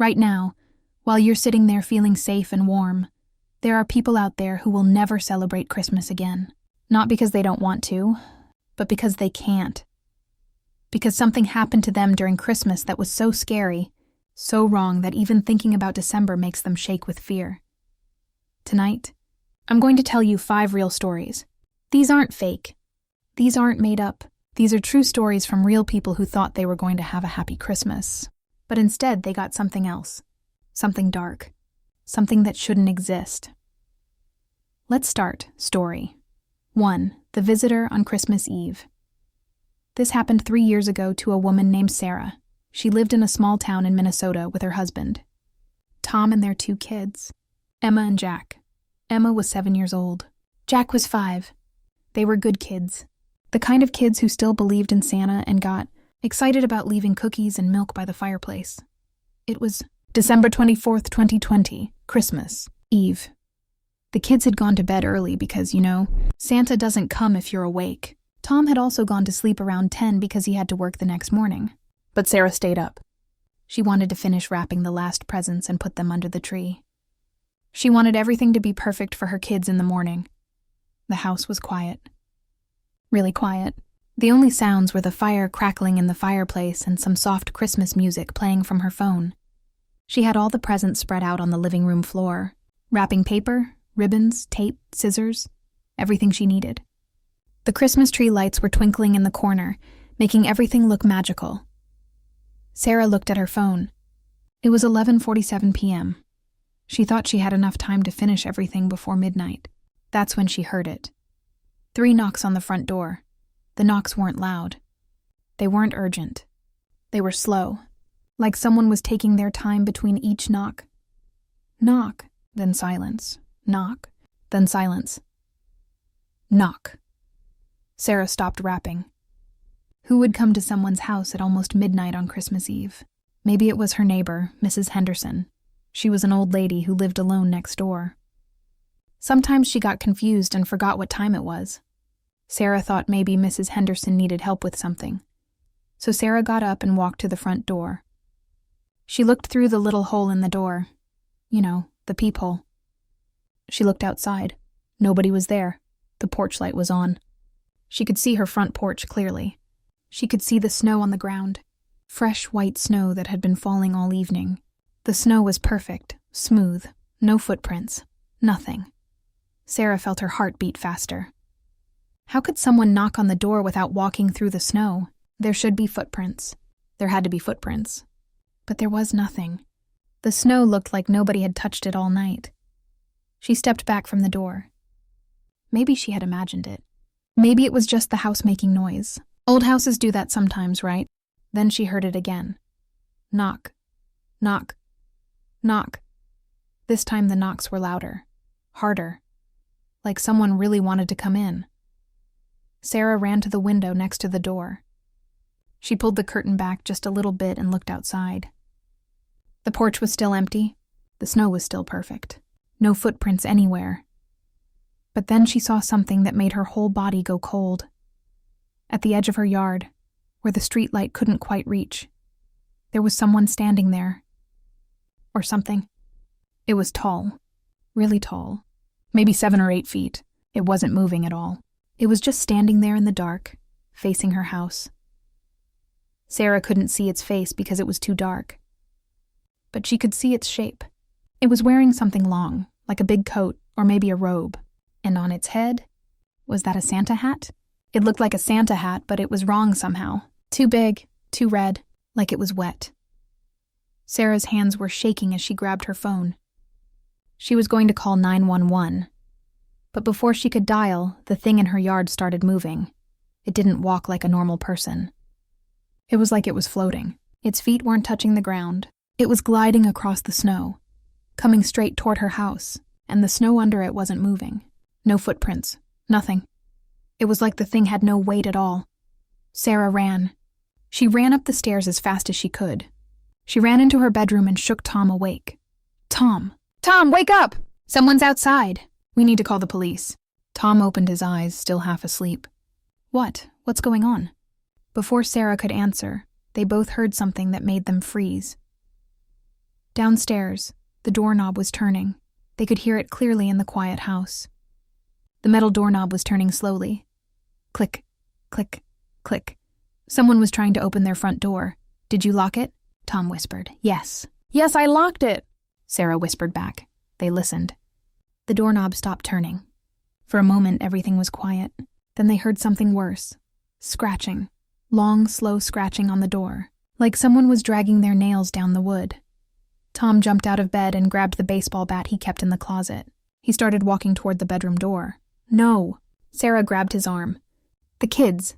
Right now, while you're sitting there feeling safe and warm, there are people out there who will never celebrate Christmas again. Not because they don't want to, but because they can't. Because something happened to them during Christmas that was so scary, so wrong that even thinking about December makes them shake with fear. Tonight, I'm going to tell you 5 real stories. These aren't fake. These aren't made up. These are true stories from real people who thought they were going to have a happy Christmas. But instead, they got something else. Something dark. Something that shouldn't exist. Let's start. Story 1. The Visitor on Christmas Eve. This happened 3 years ago to a woman named Sarah. She lived in a small town in Minnesota with her husband, Tom, and their 2 kids, Emma and Jack. Emma was 7 years old. Jack was 5. They were good kids. The kind of kids who still believed in Santa and got excited about leaving cookies and milk by the fireplace. It was December 24th, 2020, Christmas Eve. The kids had gone to bed early because, Santa doesn't come if you're awake. Tom had also gone to sleep around 10 because he had to work the next morning. But Sarah stayed up. She wanted to finish wrapping the last presents and put them under the tree. She wanted everything to be perfect for her kids in the morning. The house was quiet. Really quiet. The only sounds were the fire crackling in the fireplace and some soft Christmas music playing from her phone. She had all the presents spread out on the living room floor. Wrapping paper, ribbons, tape, scissors, everything she needed. The Christmas tree lights were twinkling in the corner, making everything look magical. Sarah looked at her phone. It was 11:47 p.m. She thought she had enough time to finish everything before midnight. That's when she heard it. 3 knocks on the front door. The knocks weren't loud. They weren't urgent. They were slow, like someone was taking their time between each knock. Knock, then silence. Knock, then silence. Knock. Sarah stopped wrapping. Who would come to someone's house at almost midnight on Christmas Eve? Maybe it was her neighbor, Mrs. Henderson. She was an old lady who lived alone next door. Sometimes she got confused and forgot what time it was. Sarah thought maybe Mrs. Henderson needed help with something. So Sarah got up and walked to the front door. She looked through the little hole in the door. The peephole. She looked outside. Nobody was there. The porch light was on. She could see her front porch clearly. She could see the snow on the ground. Fresh white snow that had been falling all evening. The snow was perfect, smooth, no footprints, nothing. Sarah felt her heart beat faster. How could someone knock on the door without walking through the snow? There should be footprints. There had to be footprints. But there was nothing. The snow looked like nobody had touched it all night. She stepped back from the door. Maybe she had imagined it. Maybe it was just the house making noise. Old houses do that sometimes, right? Then she heard it again. Knock. Knock. Knock. This time the knocks were louder. Harder. Like someone really wanted to come in. Sarah ran to the window next to the door. She pulled the curtain back just a little bit and looked outside. The porch was still empty. The snow was still perfect. No footprints anywhere. But then she saw something that made her whole body go cold. At the edge of her yard, where the street light couldn't quite reach, there was someone standing there. Or something. It was tall. Really tall. Maybe 7 or 8 feet. It wasn't moving at all. It was just standing there in the dark, facing her house. Sarah couldn't see its face because it was too dark. But she could see its shape. It was wearing something long, like a big coat or maybe a robe. And on its head, was that a Santa hat? It looked like a Santa hat, but it was wrong somehow. Too big, too red, like it was wet. Sarah's hands were shaking as she grabbed her phone. She was going to call 911. But before she could dial, the thing in her yard started moving. It didn't walk like a normal person. It was like it was floating. Its feet weren't touching the ground. It was gliding across the snow, coming straight toward her house, and the snow under it wasn't moving. No footprints. Nothing. It was like the thing had no weight at all. Sarah ran. She ran up the stairs as fast as she could. She ran into her bedroom and shook Tom awake. Tom! Tom, wake up! Someone's outside. We need to call the police. Tom opened his eyes, still half asleep. What? What's going on? Before Sarah could answer, they both heard something that made them freeze. Downstairs, the doorknob was turning. They could hear it clearly in the quiet house. The metal doorknob was turning slowly. Click, click, click. Someone was trying to open their front door. "Did you lock it?" Tom whispered. "Yes." "Yes, I locked it," Sarah whispered back. They listened. The doorknob stopped turning. For a moment, everything was quiet. Then they heard something worse. Scratching. Long, slow scratching on the door, like someone was dragging their nails down the wood. Tom jumped out of bed and grabbed the baseball bat he kept in the closet. He started walking toward the bedroom door. "No." Sarah grabbed his arm. "The kids.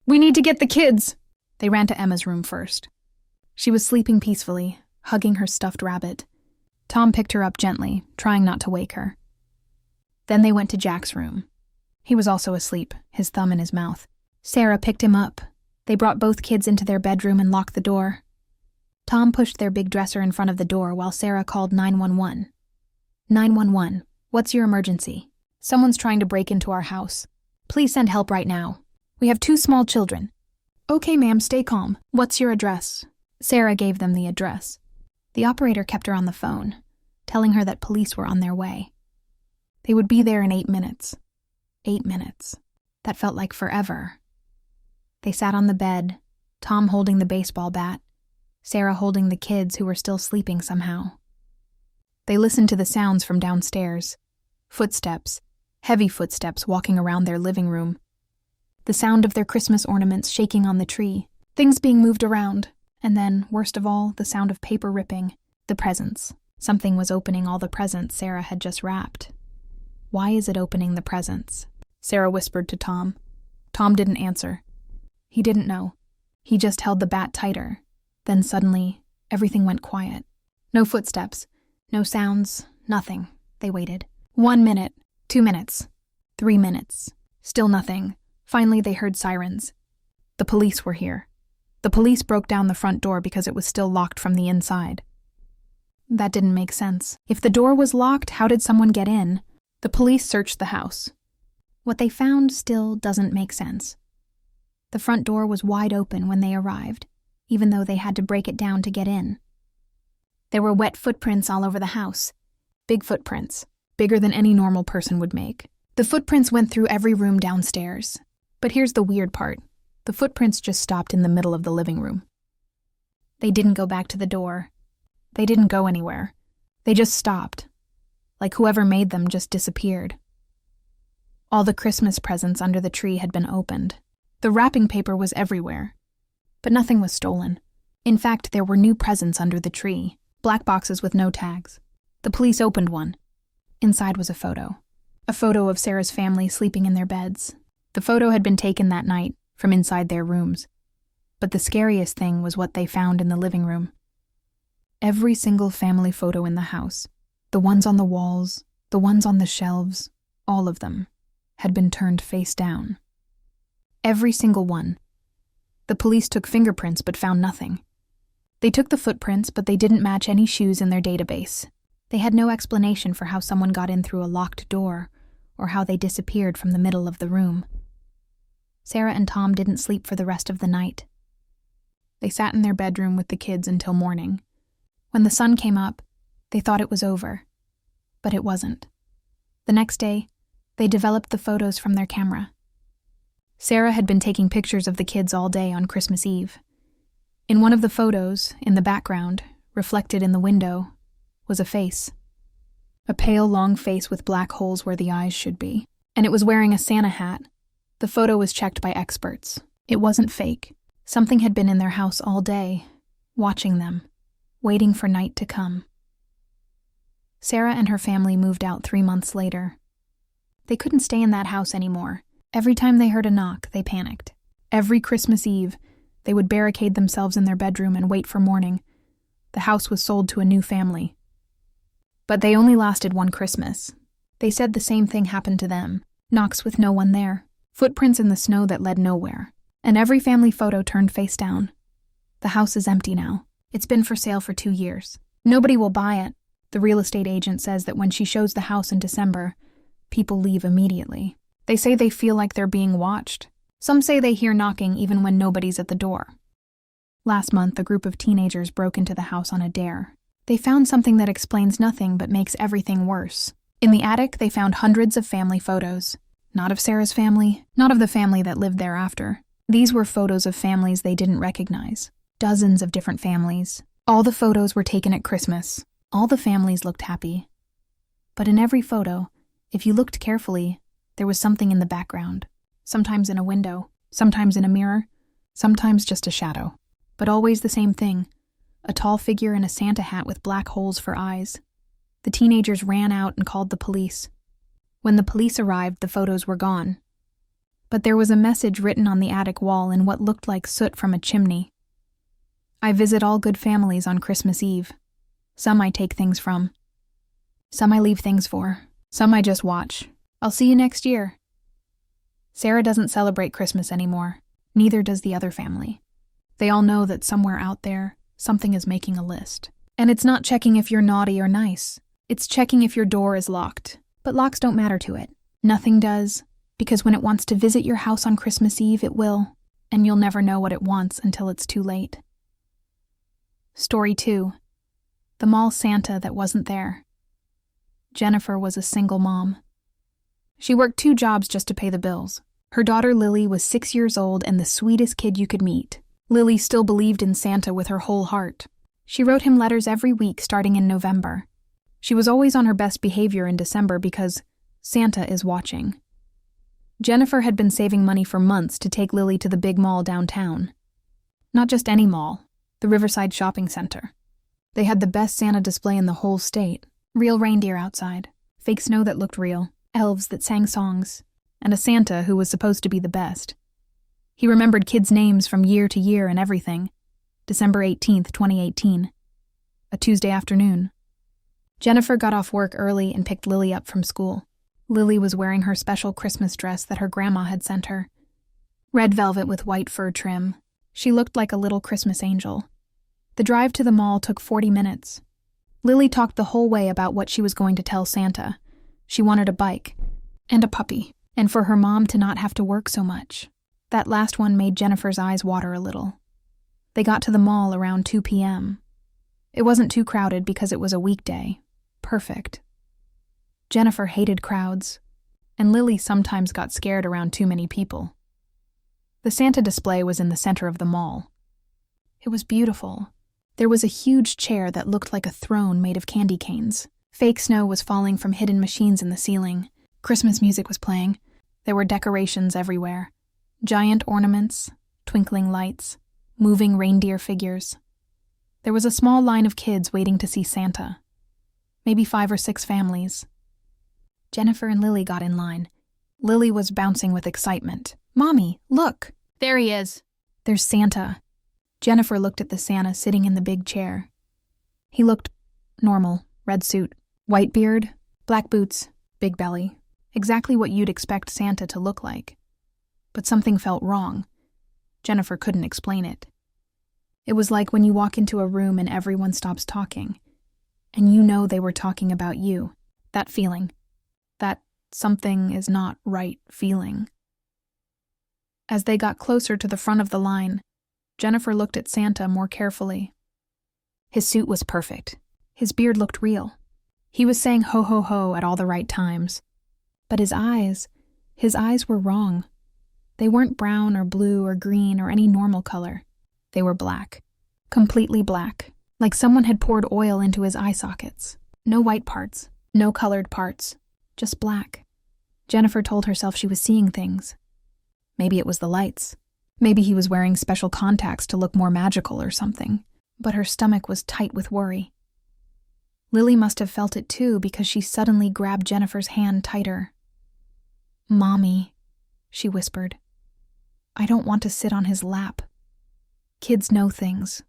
We need to get the kids." They ran to Emma's room first. She was sleeping peacefully, hugging her stuffed rabbit. Tom picked her up gently, trying not to wake her. Then they went to Jack's room. He was also asleep, his thumb in his mouth. Sarah picked him up. They brought both kids into their bedroom and locked the door. Tom pushed their big dresser in front of the door while Sarah called 911. 911, what's your emergency? Someone's trying to break into our house. Please send help right now. We have 2 small children. Okay, ma'am, stay calm. What's your address? Sarah gave them the address. The operator kept her on the phone, telling her that police were on their way. They would be there in 8 minutes. 8 minutes. That felt like forever. They sat on the bed, Tom holding the baseball bat, Sarah holding the kids who were still sleeping somehow. They listened to the sounds from downstairs. Footsteps, heavy footsteps walking around their living room. The sound of their Christmas ornaments shaking on the tree, things being moved around, and then, worst of all, the sound of paper ripping. The presents. Something was opening all the presents Sarah had just wrapped. "Why is it opening the presents?" Sarah whispered to Tom. Tom didn't answer. He didn't know. He just held the bat tighter. Then suddenly, everything went quiet. No footsteps, no sounds, nothing. They waited. 1 minute, 2 minutes, 3 minutes. Still nothing. Finally, they heard sirens. The police were here. The police broke down the front door because it was still locked from the inside. That didn't make sense. If the door was locked, how did someone get in? The police searched the house. What they found still doesn't make sense. The front door was wide open when they arrived, even though they had to break it down to get in. There were wet footprints all over the house. Big footprints, bigger than any normal person would make. The footprints went through every room downstairs. But here's the weird part. The footprints just stopped in the middle of the living room. They didn't go back to the door. They didn't go anywhere. They just stopped. Like whoever made them just disappeared. All the Christmas presents under the tree had been opened. The wrapping paper was everywhere. But nothing was stolen. In fact, there were new presents under the tree, black boxes with no tags. The police opened one. Inside was a photo. A photo of Sarah's family sleeping in their beds. The photo had been taken that night, from inside their rooms. But the scariest thing was what they found in the living room. Every single family photo in the house, the ones on the walls, the ones on the shelves, all of them, had been turned face down. Every single one. The police took fingerprints but found nothing. They took the footprints, but they didn't match any shoes in their database. They had no explanation for how someone got in through a locked door, or how they disappeared from the middle of the room. Sarah and Tom didn't sleep for the rest of the night. They sat in their bedroom with the kids until morning. When the sun came up, they thought it was over. But it wasn't. The next day, they developed the photos from their camera. Sarah had been taking pictures of the kids all day on Christmas Eve. In one of the photos, in the background, reflected in the window, was a face. A pale, long face with black holes where the eyes should be. And it was wearing a Santa hat. The photo was checked by experts. It wasn't fake. Something had been in their house all day, watching them, waiting for night to come. Sarah and her family moved out 3 months later. They couldn't stay in that house anymore. Every time they heard a knock, they panicked. Every Christmas Eve, they would barricade themselves in their bedroom and wait for morning. The house was sold to a new family. But they only lasted 1 Christmas. They said the same thing happened to them. Knocks with no one there. Footprints in the snow that led nowhere. And every family photo turned face down. The house is empty now. It's been for sale for 2 years. Nobody will buy it. The real estate agent says that when she shows the house in December, people leave immediately. They say they feel like they're being watched. Some say they hear knocking even when nobody's at the door. Last month, a group of teenagers broke into the house on a dare. They found something that explains nothing but makes everything worse. In the attic, they found hundreds of family photos. Not of Sarah's family, not of the family that lived thereafter. These were photos of families they didn't recognize. Dozens of different families. All the photos were taken at Christmas. All the families looked happy. But in every photo, if you looked carefully, there was something in the background. Sometimes in a window, sometimes in a mirror, sometimes just a shadow. But always the same thing. A tall figure in a Santa hat with black holes for eyes. The teenagers ran out and called the police. When the police arrived, the photos were gone. But there was a message written on the attic wall in what looked like soot from a chimney. I visit all good families on Christmas Eve. Some I take things from. Some I leave things for. Some I just watch. I'll see you next year. Sarah doesn't celebrate Christmas anymore. Neither does the other family. They all know that somewhere out there, something is making a list. And it's not checking if you're naughty or nice. It's checking if your door is locked. But locks don't matter to it. Nothing does, because when it wants to visit your house on Christmas Eve, it will, and you'll never know what it wants until it's too late. Story 2. The mall Santa that wasn't there. Jennifer was a single mom. She worked 2 jobs just to pay the bills. Her daughter Lily was 6 years old and the sweetest kid you could meet. Lily still believed in Santa with her whole heart. She wrote him letters every week starting in November. She was always on her best behavior in December because Santa is watching. Jennifer had been saving money for months to take Lily to the big mall downtown. Not just any mall, the Riverside Shopping Center. They had the best Santa display in the whole state. Real reindeer outside, fake snow that looked real, elves that sang songs, and a Santa who was supposed to be the best. He remembered kids' names from year to year and everything. December 18th, 2018. A Tuesday afternoon. Jennifer got off work early and picked Lily up from school. Lily was wearing her special Christmas dress that her grandma had sent her. Red velvet with white fur trim. She looked like a little Christmas angel. The drive to the mall took 40 minutes. Lily talked the whole way about what she was going to tell Santa. She wanted a bike. And a puppy. And for her mom to not have to work so much. That last one made Jennifer's eyes water a little. They got to the mall around 2 p.m. It wasn't too crowded because it was a weekday. Perfect. Jennifer hated crowds, and Lily sometimes got scared around too many people. The Santa display was in the center of the mall. It was beautiful. There was a huge chair that looked like a throne made of candy canes. Fake snow was falling from hidden machines in the ceiling. Christmas music was playing. There were decorations everywhere. Giant ornaments, twinkling lights, moving reindeer figures. There was a small line of kids waiting to see Santa. Maybe 5 or 6 families. Jennifer and Lily got in line. Lily was bouncing with excitement. "Mommy, look! There he is! There's Santa." Jennifer looked at the Santa sitting in the big chair. He looked normal. Red suit, white beard, black boots, big belly. Exactly what you'd expect Santa to look like. But something felt wrong. Jennifer couldn't explain it. It was like when you walk into a room and everyone stops talking, and you know they were talking about you. That feeling. That something is not right feeling. As they got closer to the front of the line, Jennifer looked at Santa more carefully. His suit was perfect. His beard looked real. He was saying ho ho ho at all the right times. But his eyes were wrong. They weren't brown or blue or green or any normal color. They were black. Completely black. Like someone had poured oil into his eye sockets. No white parts. No colored parts. Just black. Jennifer told herself she was seeing things. Maybe it was the lights. Maybe he was wearing special contacts to look more magical or something. But her stomach was tight with worry. Lily must have felt it too because she suddenly grabbed Jennifer's hand tighter. "Mommy," she whispered. "I don't want to sit on his lap." Kids know things.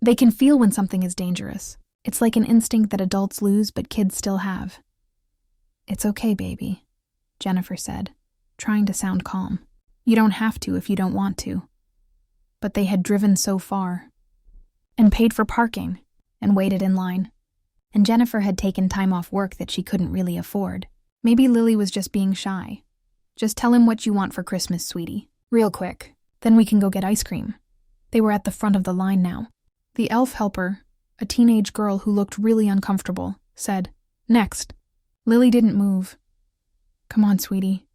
They can feel when something is dangerous. It's like an instinct that adults lose but kids still have. "It's okay, baby," Jennifer said, trying to sound calm. "You don't have to if you don't want to." But they had driven so far, and paid for parking, and waited in line. And Jennifer had taken time off work that she couldn't really afford. Maybe Lily was just being shy. "Just tell him what you want for Christmas, sweetie. Real quick. Then we can go get ice cream." They were at the front of the line now. The elf helper, A teenage girl who looked really uncomfortable said, "Next." Lily didn't move. "Come on, sweetie,"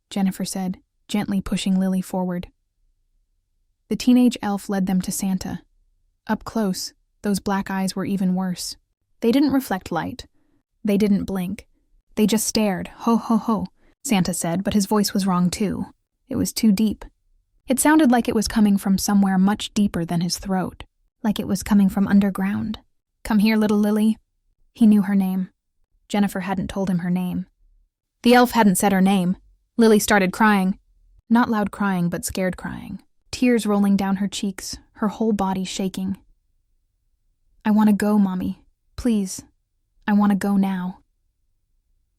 Jennifer said, gently pushing Lily forward. The teenage elf led them to Santa. Up close, those black eyes were even worse. They didn't reflect light. They didn't blink. They just stared. "Ho, ho, ho," Santa said, but his voice was wrong too. It was too deep. It sounded like it was coming from somewhere much deeper than his throat, like it was coming from underground. "Come here, little Lily." He knew her name. Jennifer hadn't told him her name. The elf hadn't said her name. Lily started crying. Not loud crying, but scared crying. Tears rolling down her cheeks, her whole body shaking. "I want to go, Mommy. Please. I want to go now."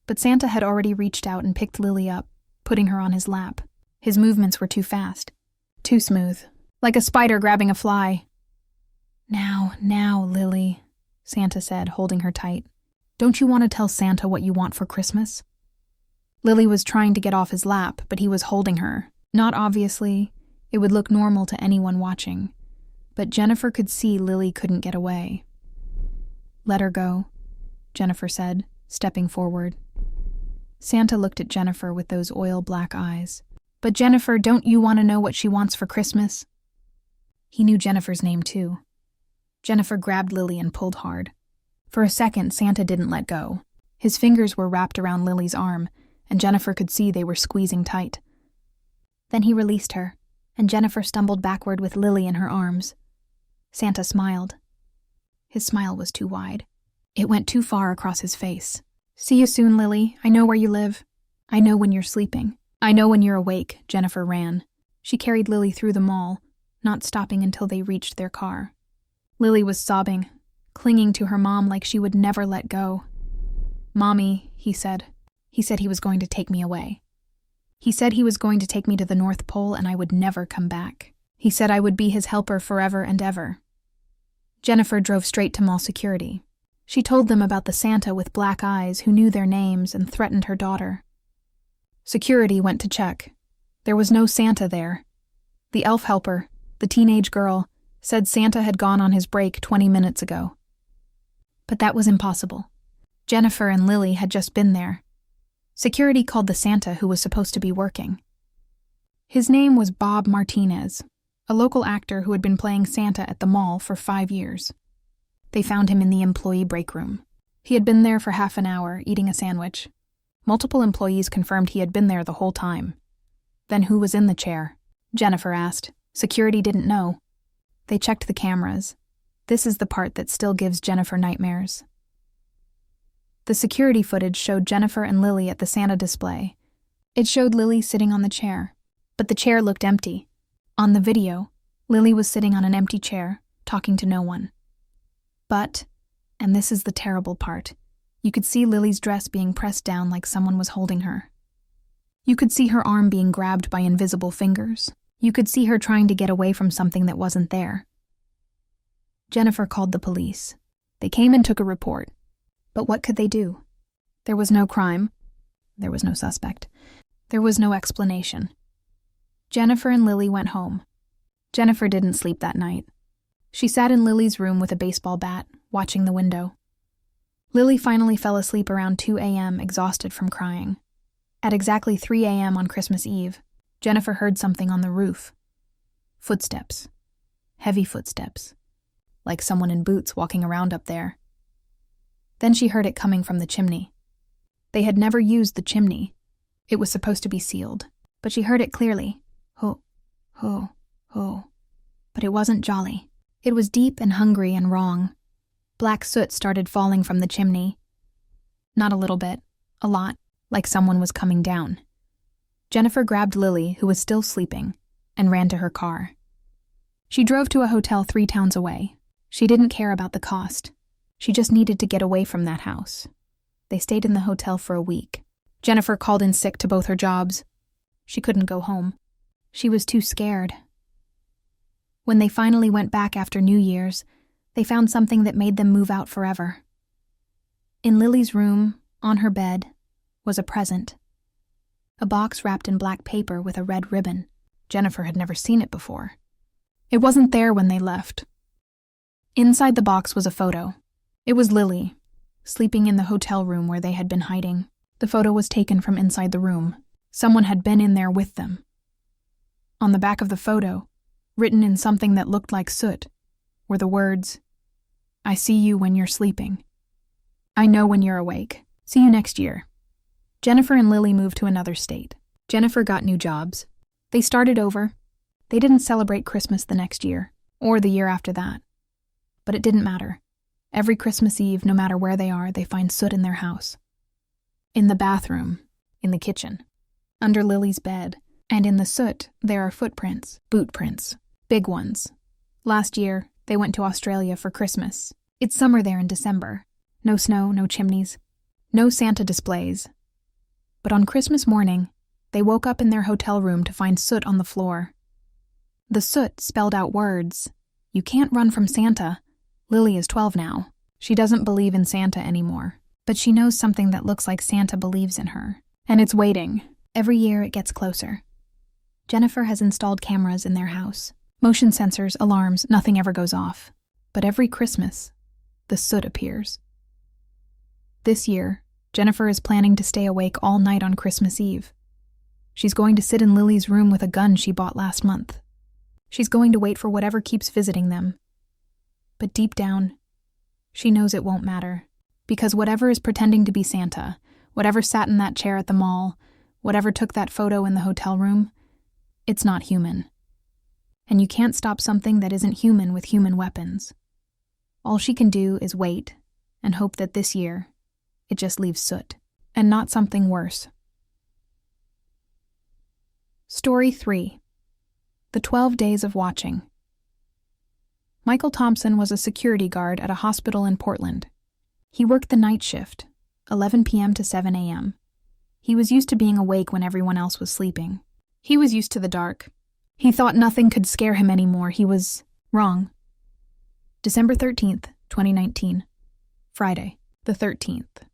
But Santa had already reached out and picked Lily up, putting her on his lap. His movements were too fast, too smooth, like a spider grabbing a fly. Now, Lily," Santa said, holding her tight. "Don't you want to tell Santa what you want for Christmas?" Lily was trying to get off his lap, but he was holding her. Not obviously. It would look normal to anyone watching. But Jennifer could see Lily couldn't get away. "Let her go," Jennifer said, stepping forward. Santa looked at Jennifer with those oil-black eyes. "But Jennifer, don't you want to know what she wants for Christmas?" He knew Jennifer's name too. Jennifer grabbed Lily and pulled hard. For a second, Santa didn't let go. His fingers were wrapped around Lily's arm, and Jennifer could see they were squeezing tight. Then he released her, and Jennifer stumbled backward with Lily in her arms. Santa smiled. His smile was too wide. It went too far across his face. "See you soon, Lily. I know where you live. I know when you're sleeping. I know when you're awake," Jennifer ran. She carried Lily through the mall, not stopping until they reached their car. Lily was sobbing, clinging to her mom like she would never let go. "Mommy," he said. He said he was going to take me away. He said he was going to take me to the North Pole and I would never come back. He said I would be his helper forever and ever. Jennifer drove straight to mall security. She told them about the Santa with black eyes who knew their names and threatened her daughter. Security went to check. There was no Santa there. The elf helper, the teenage girl, said Santa had gone on his break 20 minutes ago. But that was impossible. Jennifer and Lily had just been there. Security called the Santa who was supposed to be working. His name was Bob Martinez, a local actor who had been playing Santa at the mall for 5 years. They found him in the employee break room. He had been there for half an hour, eating a sandwich. Multiple employees confirmed he had been there the whole time. Then who was in the chair? Jennifer asked. Security didn't know. They checked the cameras. This is the part that still gives Jennifer nightmares. The security footage showed Jennifer and Lily at the Santa display. It showed Lily sitting on the chair, but the chair looked empty. On the video, Lily was sitting on an empty chair, talking to no one. But, and this is the terrible part, you could see Lily's dress being pressed down like someone was holding her. You could see her arm being grabbed by invisible fingers. You could see her trying to get away from something that wasn't there. Jennifer called the police. They came and took a report. But what could they do? There was no crime. There was no suspect. There was no explanation. Jennifer and Lily went home. Jennifer didn't sleep that night. She sat in Lily's room with a baseball bat, watching the window. Lily finally fell asleep around 2 a.m., exhausted from crying. At exactly 3 a.m. on Christmas Eve, Jennifer heard something on the roof. Footsteps. Heavy footsteps. Like someone in boots walking around up there. Then she heard it coming from the chimney. They had never used the chimney. It was supposed to be sealed, but she heard it clearly. Ho, ho, ho. But it wasn't jolly. It was deep and hungry and wrong. Black soot started falling from the chimney. Not a little bit, a lot, like someone was coming down. Jennifer grabbed Lily, who was still sleeping, and ran to her car. She drove to a hotel 3 towns away. She didn't care about the cost. She just needed to get away from that house. They stayed in the hotel for a week. Jennifer called in sick to both her jobs. She couldn't go home. She was too scared. When they finally went back after New Year's, they found something that made them move out forever. In Lily's room, on her bed, was a present. A box wrapped in black paper with a red ribbon. Jennifer had never seen it before. It wasn't there when they left. Inside the box was a photo. It was Lily, sleeping in the hotel room where they had been hiding. The photo was taken from inside the room. Someone had been in there with them. On the back of the photo, written in something that looked like soot, were the words, "I see you when you're sleeping. I know when you're awake. See you next year." Jennifer and Lily moved to another state. Jennifer got new jobs. They started over. They didn't celebrate Christmas the next year, or the year after that. But it didn't matter. Every Christmas Eve, no matter where they are, they find soot in their house. In the bathroom, in the kitchen, under Lily's bed, and in the soot, there are footprints, boot prints, big ones. Last year, they went to Australia for Christmas. It's summer there in December. No snow, no chimneys, no Santa displays. But on Christmas morning, they woke up in their hotel room to find soot on the floor. The soot spelled out words. "You can't run from Santa." Lily is 12 now. She doesn't believe in Santa anymore, but she knows something that looks like Santa believes in her. And it's waiting. Every year it gets closer. Jennifer has installed cameras in their house. Motion sensors, alarms, nothing ever goes off. But every Christmas, the soot appears. This year, Jennifer is planning to stay awake all night on Christmas Eve. She's going to sit in Lily's room with a gun she bought last month. She's going to wait for whatever keeps visiting them. But deep down, she knows it won't matter, because whatever is pretending to be Santa, whatever sat in that chair at the mall, whatever took that photo in the hotel room, it's not human. And you can't stop something that isn't human with human weapons. All she can do is wait and hope that this year, it just leaves soot, and not something worse. Story 3. The 12 Days of Watching. Michael Thompson was a security guard at a hospital in Portland. He worked the night shift, 11 p.m. to 7 a.m. He was used to being awake when everyone else was sleeping. He was used to the dark. He thought nothing could scare him anymore. He was wrong. December 13th, 2019. Friday, the 13th.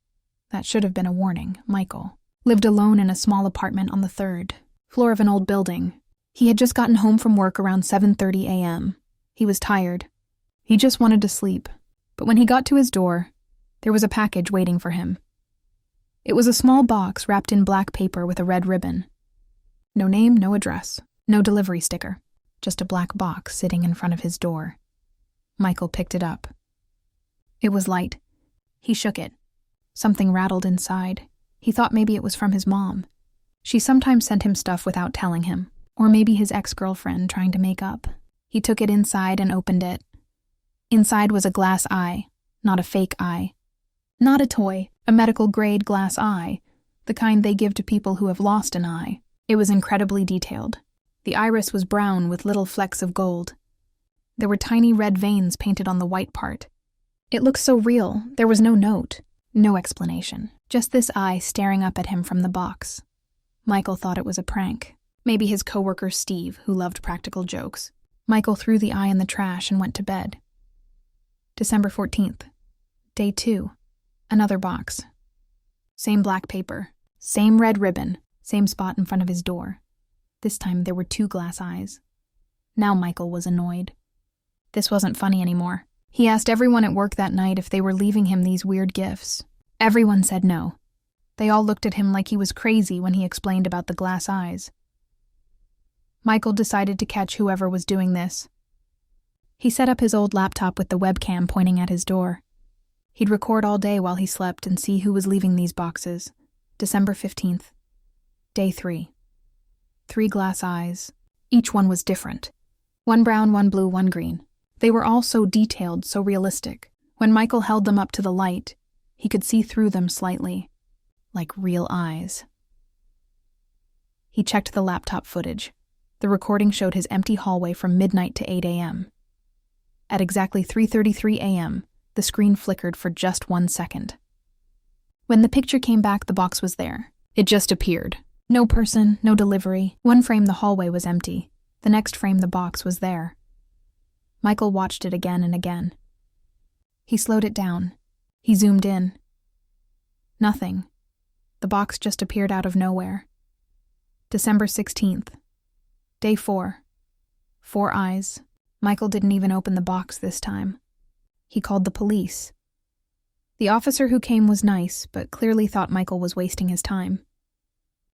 That should have been a warning. Michael lived alone in a small apartment on the 3rd floor of an old building. He had just gotten home from work around 7:30 a.m. He was tired. He just wanted to sleep. But when he got to his door, there was a package waiting for him. It was a small box wrapped in black paper with a red ribbon. No name, no address, no delivery sticker. Just a black box sitting in front of his door. Michael picked it up. It was light. He shook it. Something rattled inside. He thought maybe it was from his mom. She sometimes sent him stuff without telling him, or maybe his ex-girlfriend trying to make up. He took it inside and opened it. Inside was a glass eye, not a fake eye. Not a toy, a medical-grade glass eye, the kind they give to people who have lost an eye. It was incredibly detailed. The iris was brown with little flecks of gold. There were tiny red veins painted on the white part. It looked so real, there was no note, no explanation. Just this eye staring up at him from the box. Michael thought it was a prank. Maybe his coworker Steve, who loved practical jokes. Michael threw the eye in the trash and went to bed. December 14th. Day 2. Another box. Same black paper. Same red ribbon. Same spot in front of his door. This time there were 2 glass eyes. Now Michael was annoyed. This wasn't funny anymore. He asked everyone at work that night if they were leaving him these weird gifts. Everyone said no. They all looked at him like he was crazy when he explained about the glass eyes. Michael decided to catch whoever was doing this. He set up his old laptop with the webcam pointing at his door. He'd record all day while he slept and see who was leaving these boxes. December 15th. Day 3. 3 glass eyes. Each one was different. 1 brown, 1 blue, 1 green. They were all so detailed, so realistic. When Michael held them up to the light, he could see through them slightly, like real eyes. He checked the laptop footage. The recording showed his empty hallway from midnight to 8 a.m. At exactly 3:33 a.m., the screen flickered for just 1 second. When the picture came back, the box was there. It just appeared. No person, no delivery. One frame the hallway was empty. The next frame the box was there. Michael watched it again and again. He slowed it down. He zoomed in. Nothing. The box just appeared out of nowhere. December 16th. Day 4. 4 eyes. Michael didn't even open the box this time. He called the police. The officer who came was nice, but clearly thought Michael was wasting his time.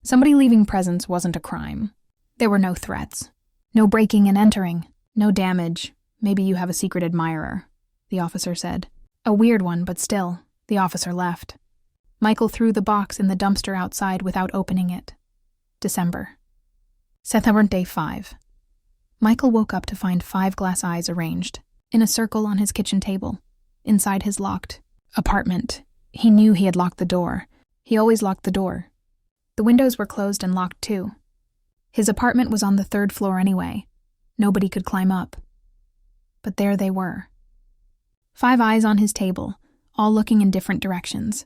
Somebody leaving presents wasn't a crime. There were no threats. No breaking and entering. No damage. Maybe you have a secret admirer, the officer said. A weird one, but still, the officer left. Michael threw the box in the dumpster outside without opening it. December. September Day 5. Michael woke up to find 5 glass eyes arranged, in a circle on his kitchen table, inside his locked apartment. He knew he had locked the door. He always locked the door. The windows were closed and locked too. His apartment was on the 3rd floor anyway. Nobody could climb up. But there they were. 5 eyes on his table, all looking in different directions.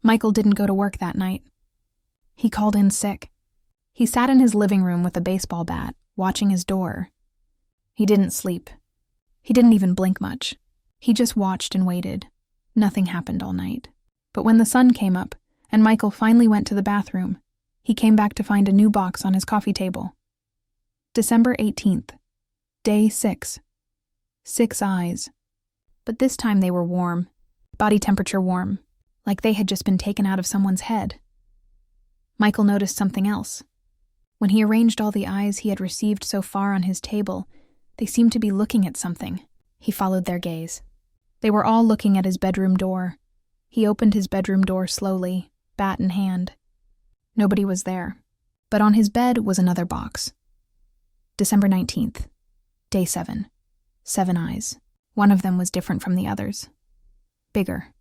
Michael didn't go to work that night. He called in sick. He sat in his living room with a baseball bat, watching his door. He didn't sleep. He didn't even blink much. He just watched and waited. Nothing happened all night. But when the sun came up, and Michael finally went to the bathroom, he came back to find a new box on his coffee table. December 18th. Day 6. 6 eyes. But this time they were warm. Body temperature warm. Like they had just been taken out of someone's head. Michael noticed something else. When he arranged all the eyes he had received so far on his table, they seemed to be looking at something. He followed their gaze. They were all looking at his bedroom door. He opened his bedroom door slowly, bat in hand. Nobody was there. But on his bed was another box. December 19th. Day 7. 7 eyes. One of them was different from the others. Bigger.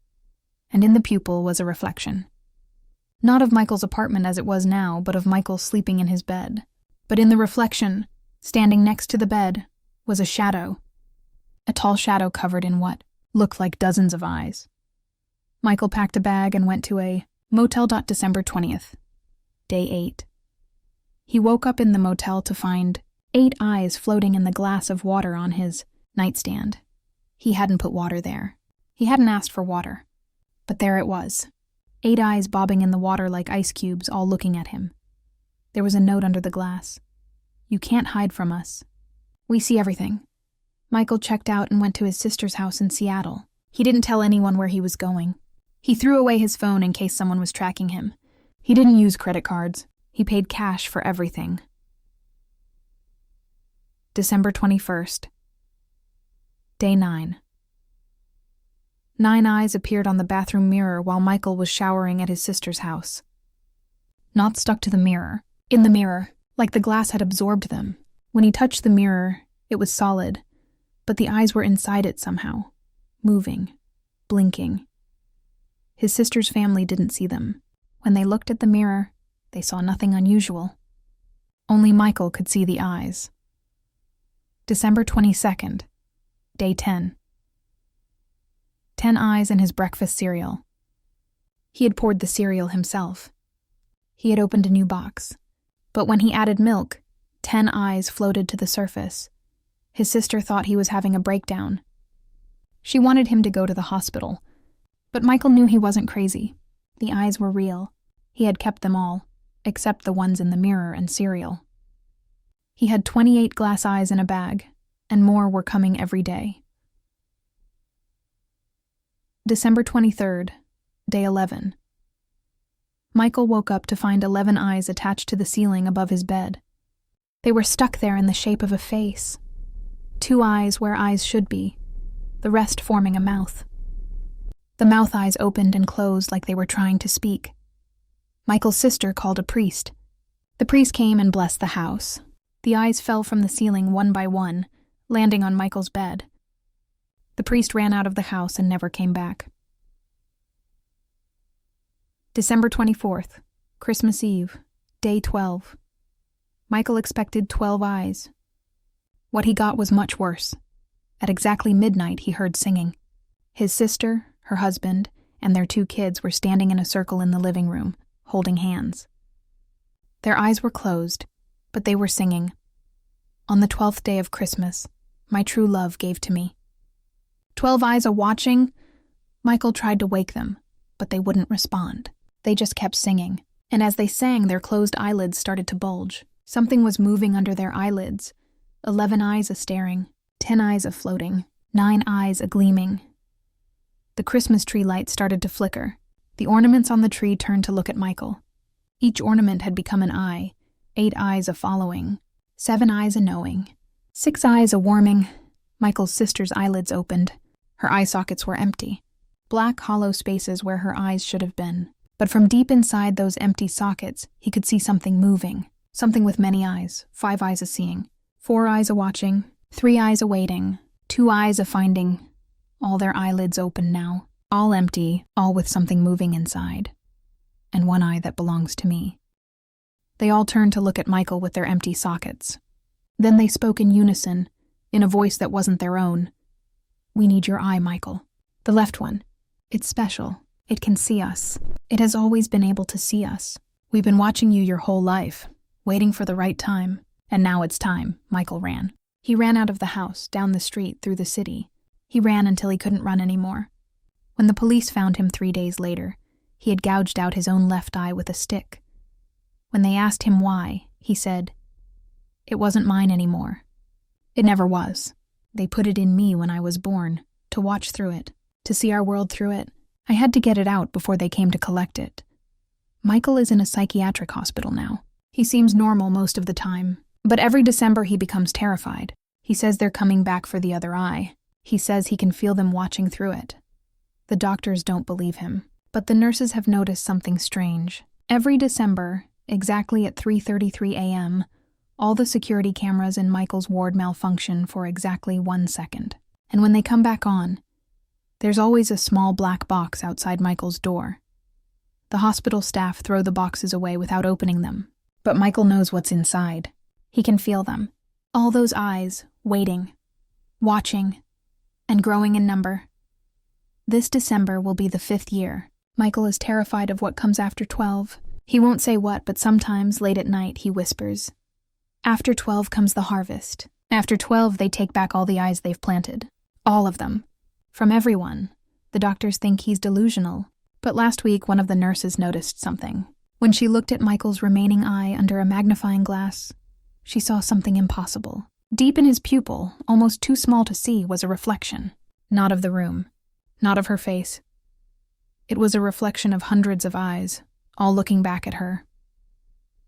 And in the pupil was a reflection. Not of Michael's apartment as it was now, but of Michael sleeping in his bed. But in the reflection, standing next to the bed, was a shadow. A tall shadow covered in what looked like dozens of eyes. Michael packed a bag and went to a motel. December 20th. Day 8. He woke up in the motel to find 8 eyes floating in the glass of water on his nightstand. He hadn't put water there. He hadn't asked for water. But there it was. 8 eyes bobbing in the water like ice cubes, all looking at him. There was a note under the glass. You can't hide from us. We see everything. Michael checked out and went to his sister's house in Seattle. He didn't tell anyone where he was going. He threw away his phone in case someone was tracking him. He didn't use credit cards. He paid cash for everything. December 21st. Day 9. 9 eyes appeared on the bathroom mirror while Michael was showering at his sister's house. Not stuck to the mirror. In the mirror, like the glass had absorbed them. When he touched the mirror, it was solid, but the eyes were inside it somehow, moving, blinking. His sister's family didn't see them. When they looked at the mirror, they saw nothing unusual. Only Michael could see the eyes. December 22nd. Day 10. 10 eyes in his breakfast cereal. He had poured the cereal himself. He had opened a new box. But when he added milk, 10 eyes floated to the surface. His sister thought he was having a breakdown. She wanted him to go to the hospital. But Michael knew he wasn't crazy. The eyes were real. He had kept them all, except the ones in the mirror and cereal. He had 28 glass eyes in a bag, and more were coming every day. December 23rd, Day 11. Michael woke up to find 11 eyes attached to the ceiling above his bed. They were stuck there in the shape of a face. 2 eyes where eyes should be, the rest forming a mouth. The mouth eyes opened and closed like they were trying to speak. Michael's sister called a priest. The priest came and blessed the house. The eyes fell from the ceiling one by one, landing on Michael's bed. The priest ran out of the house and never came back. December 24th, Christmas Eve, Day 12. Michael expected 12 eyes. What he got was much worse. At exactly midnight, he heard singing. His sister, her husband, and their 2 kids were standing in a circle in the living room, holding hands. Their eyes were closed, but they were singing. On the 12th day of Christmas, my true love gave to me. 12 eyes a-watching? Michael tried to wake them, but they wouldn't respond. They just kept singing, and as they sang, their closed eyelids started to bulge. Something was moving under their eyelids. 11 eyes a-staring, 10 eyes a-floating. 9 eyes a-gleaming. The Christmas tree lights started to flicker. The ornaments on the tree turned to look at Michael. Each ornament had become an eye, 8 eyes a-following, 7 eyes a-knowing, 6 eyes a-warming. Michael's sister's eyelids opened. Her eye sockets were empty, black hollow spaces where her eyes should have been. But from deep inside those empty sockets, he could see something moving, something with many eyes, 5 eyes a-seeing, 4 eyes a-watching, 3 eyes a-waiting, 2 eyes a-finding. All their eyelids open now, all empty, all with something moving inside. And 1 eye that belongs to me. They all turned to look at Michael with their empty sockets. Then they spoke in unison, in a voice that wasn't their own. "We need your eye, Michael. The left one. It's special. It can see us. It has always been able to see us. We've been watching you your whole life, waiting for the right time. And now it's time." Michael ran. He ran out of the house, down the street, through the city. He ran until he couldn't run anymore. When the police found him 3 days later, he had gouged out his own left eye with a stick. When they asked him why, he said, "It wasn't mine anymore. It never was. They put it in me when I was born, to watch through it, to see our world through it. I had to get it out before they came to collect it." Michael is in a psychiatric hospital now. He seems normal most of the time, but every December he becomes terrified. He says they're coming back for the other eye. He says he can feel them watching through it. The doctors don't believe him, but the nurses have noticed something strange. Every December, exactly at 3:33 a.m., all the security cameras in Michael's ward malfunction for exactly 1 second. And when they come back on, there's always a small black box outside Michael's door. The hospital staff throw the boxes away without opening them, but Michael knows what's inside. He can feel them. All those eyes, waiting, watching, and growing in number. This December will be the 5th year. Michael is terrified of what comes after 12. He won't say what, but sometimes, late at night, he whispers, "After 12 comes the harvest. After 12, they take back all the eyes they've planted. All of them. From everyone. The doctors think he's delusional. But last week, one of the nurses noticed something. When she looked at Michael's remaining eye under a magnifying glass, she saw something impossible. Deep in his pupil, almost too small to see, was a reflection. Not of the room. Not of her face. It was a reflection of hundreds of eyes, all looking back at her.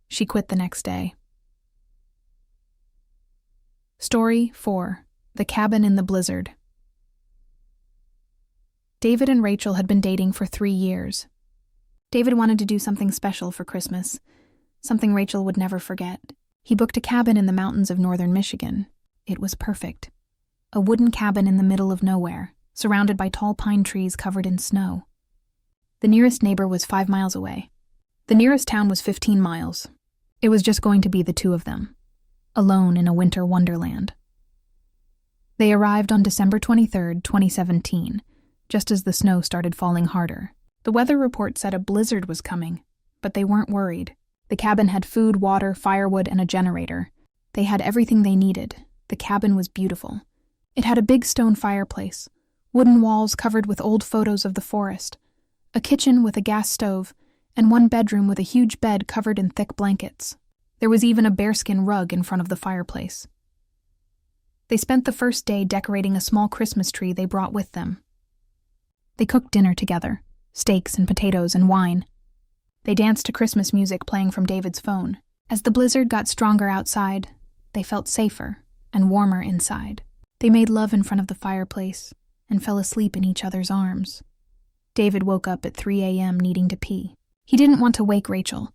She quit the next day. Story 4. The Cabin in the Blizzard. David and Rachel had been dating for 3 years. David wanted to do something special for Christmas, something Rachel would never forget. He booked a cabin in the mountains of northern Michigan. It was perfect. A wooden cabin in the middle of nowhere, surrounded by tall pine trees covered in snow. The nearest neighbor was 5 miles away. The nearest town was 15 miles. It was just going to be the 2 of them, alone in a winter wonderland. They arrived on December 23, 2017, just as the snow started falling harder. The weather report said a blizzard was coming, but they weren't worried. The cabin had food, water, firewood, and a generator. They had everything they needed. The cabin was beautiful. It had a big stone fireplace, wooden walls covered with old photos of the forest, a kitchen with a gas stove, and one bedroom with a huge bed covered in thick blankets. There was even a bearskin rug in front of the fireplace. They spent the first day decorating a small Christmas tree they brought with them. They cooked dinner together, steaks and potatoes and wine. They danced to Christmas music playing from David's phone. As the blizzard got stronger outside, they felt safer and warmer inside. They made love in front of the fireplace and fell asleep in each other's arms. David woke up at 3 a.m. needing to pee. He didn't want to wake Rachel,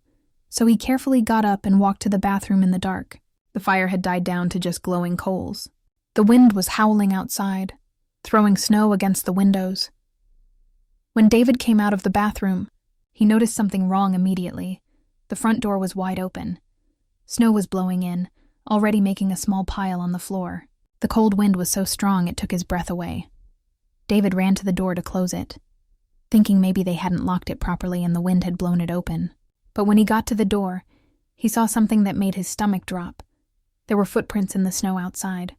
so he carefully got up and walked to the bathroom in the dark. The fire had died down to just glowing coals. The wind was howling outside, throwing snow against the windows. When David came out of the bathroom, he noticed something wrong immediately. The front door was wide open. Snow was blowing in, already making a small pile on the floor. The cold wind was so strong it took his breath away. David ran to the door to close it, thinking maybe they hadn't locked it properly and the wind had blown it open. But when he got to the door, he saw something that made his stomach drop. There were footprints in the snow outside.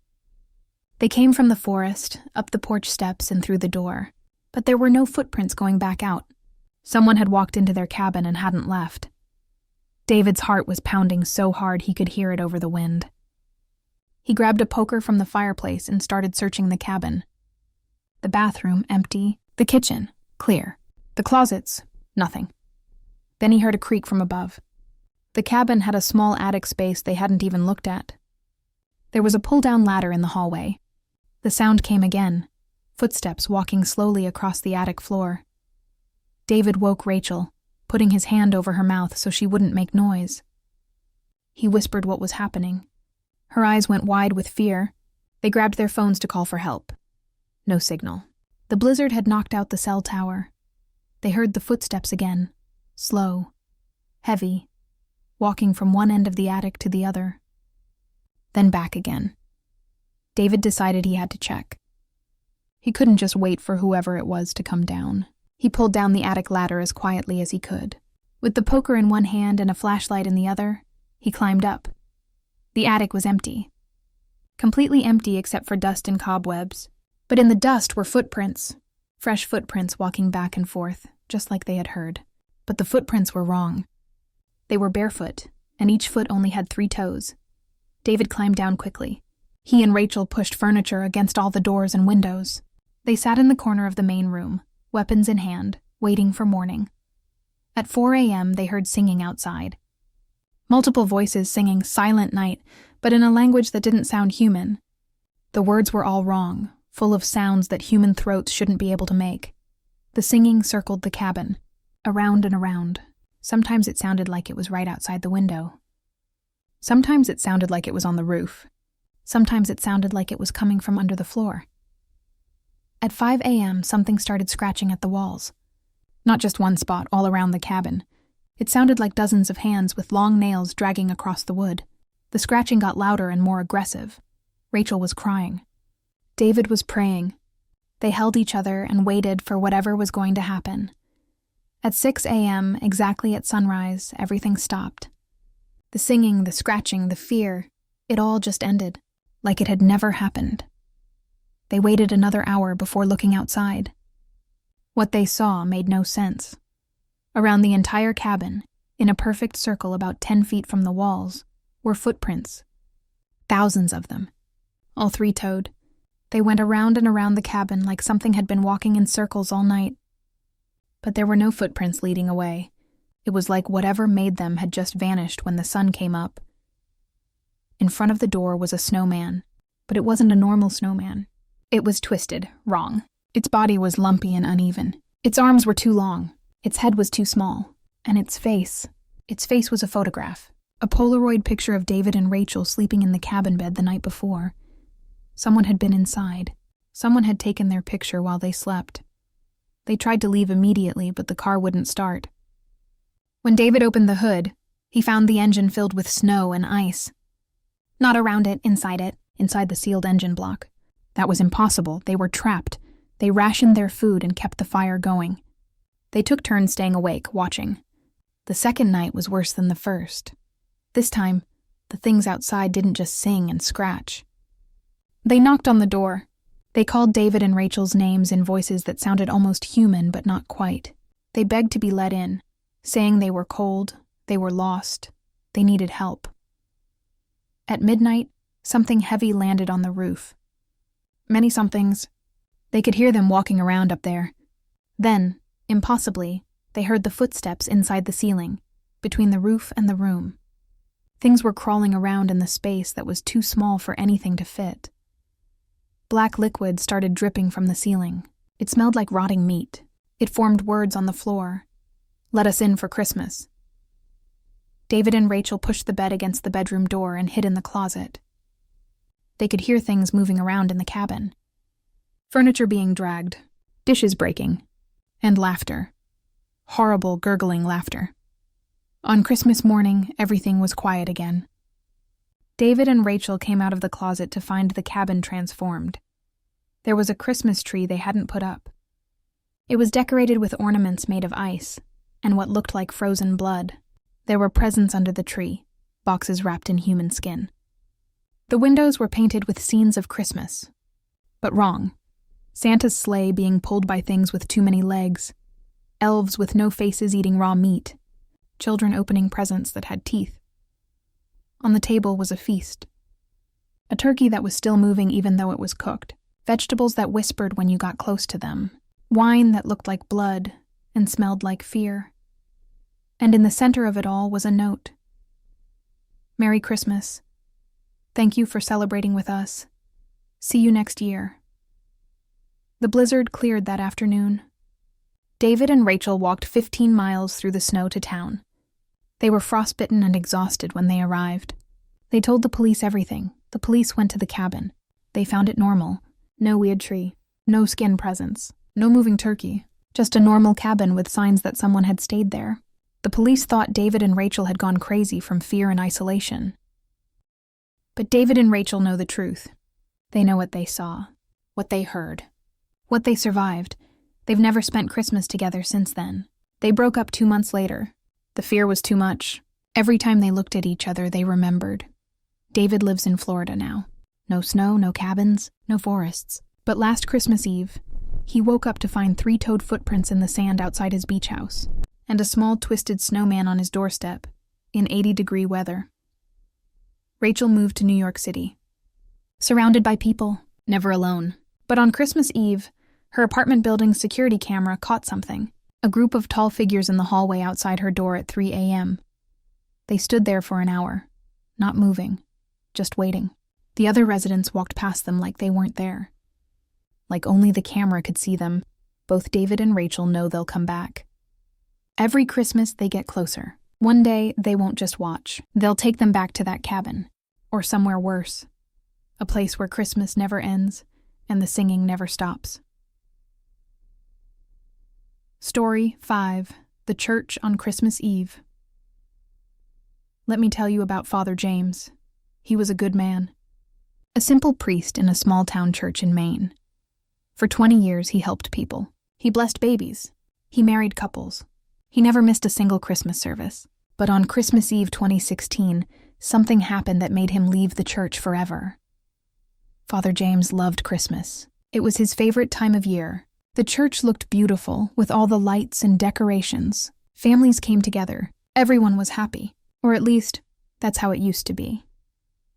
They came from the forest, up the porch steps and through the door, but there were no footprints going back out. Someone had walked into their cabin and hadn't left. David's heart was pounding so hard he could hear it over the wind. He grabbed a poker from the fireplace and started searching the cabin. The bathroom, empty. The kitchen, clear. The closets, nothing. Then he heard a creak from above. The cabin had a small attic space they hadn't even looked at. There was a pull-down ladder in the hallway. The sound came again, footsteps walking slowly across the attic floor. David woke Rachel, putting his hand over her mouth so she wouldn't make noise. He whispered what was happening. Her eyes went wide with fear. They grabbed their phones to call for help. No signal. The blizzard had knocked out the cell tower. They heard the footsteps again, slow, heavy, walking from one end of the attic to the other. Then back again. David decided he had to check. He couldn't just wait for whoever it was to come down. He pulled down the attic ladder as quietly as he could. With the poker in one hand and a flashlight in the other, he climbed up. The attic was empty. Completely empty except for dust and cobwebs. But in the dust were footprints. Fresh footprints walking back and forth, just like they had heard. But the footprints were wrong. They were barefoot, and each foot only had 3 toes. David climbed down quickly. He and Rachel pushed furniture against all the doors and windows. They sat in the corner of the main room, weapons in hand, waiting for morning. At 4 a.m., they heard singing outside. Multiple voices singing Silent Night, but in a language that didn't sound human. The words were all wrong, full of sounds that human throats shouldn't be able to make. The singing circled the cabin, around and around. Sometimes it sounded like it was right outside the window. Sometimes it sounded like it was on the roof. Sometimes it sounded like it was coming from under the floor. At 5 a.m., something started scratching at the walls. Not just one spot, all around the cabin. It sounded like dozens of hands with long nails dragging across the wood. The scratching got louder and more aggressive. Rachel was crying. David was praying. They held each other and waited for whatever was going to happen. At 6 a.m., exactly at sunrise, everything stopped. The singing, the scratching, the fear, it all just ended, like it had never happened. They waited another hour before looking outside. What they saw made no sense. Around the entire cabin, in a perfect circle about 10 feet from the walls, were footprints. Thousands of them, all 3-toed. They went around and around the cabin like something had been walking in circles all night. But there were no footprints leading away. It was like whatever made them had just vanished when the sun came up. In front of the door was a snowman, but it wasn't a normal snowman. It was twisted, wrong. Its body was lumpy and uneven. Its arms were too long. Its head was too small. And its face was a photograph. A Polaroid picture of David and Rachel sleeping in the cabin bed the night before. Someone had been inside. Someone had taken their picture while they slept. They tried to leave immediately, but the car wouldn't start. When David opened the hood, he found the engine filled with snow and ice. Not around it, inside the sealed engine block. That was impossible. They were trapped. They rationed their food and kept the fire going. They took turns staying awake, watching. The second night was worse than the first. This time, the things outside didn't just sing and scratch. They knocked on the door. They called David and Rachel's names in voices that sounded almost human, but not quite. They begged to be let in, saying they were cold, they were lost, they needed help. At midnight, something heavy landed on the roof. Many somethings. They could hear them walking around up there. Then, impossibly, they heard the footsteps inside the ceiling, between the roof and the room. Things were crawling around in the space that was too small for anything to fit. Black liquid started dripping from the ceiling. It smelled like rotting meat. It formed words on the floor. "Let us in for Christmas." David and Rachel pushed the bed against the bedroom door and hid in the closet. They could hear things moving around in the cabin. Furniture being dragged, dishes breaking, and laughter. Horrible, gurgling laughter. On Christmas morning, everything was quiet again. David and Rachel came out of the closet to find the cabin transformed. There was a Christmas tree they hadn't put up. It was decorated with ornaments made of ice, and what looked like frozen blood. There were presents under the tree, boxes wrapped in human skin. The windows were painted with scenes of Christmas. But wrong. Santa's sleigh being pulled by things with too many legs. Elves with no faces eating raw meat. Children opening presents that had teeth. On the table was a feast. A turkey that was still moving even though it was cooked. vegetables that whispered when you got close to them, wine that looked like blood and smelled like fear. And in the center of it all was a note. Merry Christmas. Thank you for celebrating with us. See you next year. The blizzard cleared that afternoon. David and Rachel walked 15 miles through the snow to town. They were frostbitten and exhausted when they arrived. They told the police everything. The police went to the cabin. They found it normal. No weird tree. No skin presents. No moving turkey. Just a normal cabin with signs that someone had stayed there. The police thought David and Rachel had gone crazy from fear and isolation. But David and Rachel know the truth. They know what they saw, what they heard, what they survived. They've never spent Christmas together since then. They broke up 2 months later. The fear was too much. Every time they looked at each other, they remembered. David lives in Florida now. No snow, no cabins, no forests. But last Christmas Eve, he woke up to find 3-toed footprints in the sand outside his beach house, and a small twisted snowman on his doorstep, in 80-degree weather. Rachel moved to New York City. Surrounded by people, never alone. But on Christmas Eve, her apartment building's security camera caught something. A group of tall figures in the hallway outside her door at 3 a.m. They stood there for an hour, not moving, just waiting. The other residents walked past them like they weren't there. Like only the camera could see them. Both David and Rachel know they'll come back. Every Christmas, they get closer. One day, they won't just watch. They'll take them back to that cabin. Or somewhere worse. A place where Christmas never ends and the singing never stops. Story 5. The Church on Christmas Eve. Let me tell you about Father James. He was a good man. A simple priest in a small-town church in Maine. For 20 years, he helped people. He blessed babies. He married couples. He never missed a single Christmas service. But on Christmas Eve 2016, something happened that made him leave the church forever. Father James loved Christmas. It was his favorite time of year. The church looked beautiful, with all the lights and decorations. Families came together. Everyone was happy. Or at least, that's how it used to be.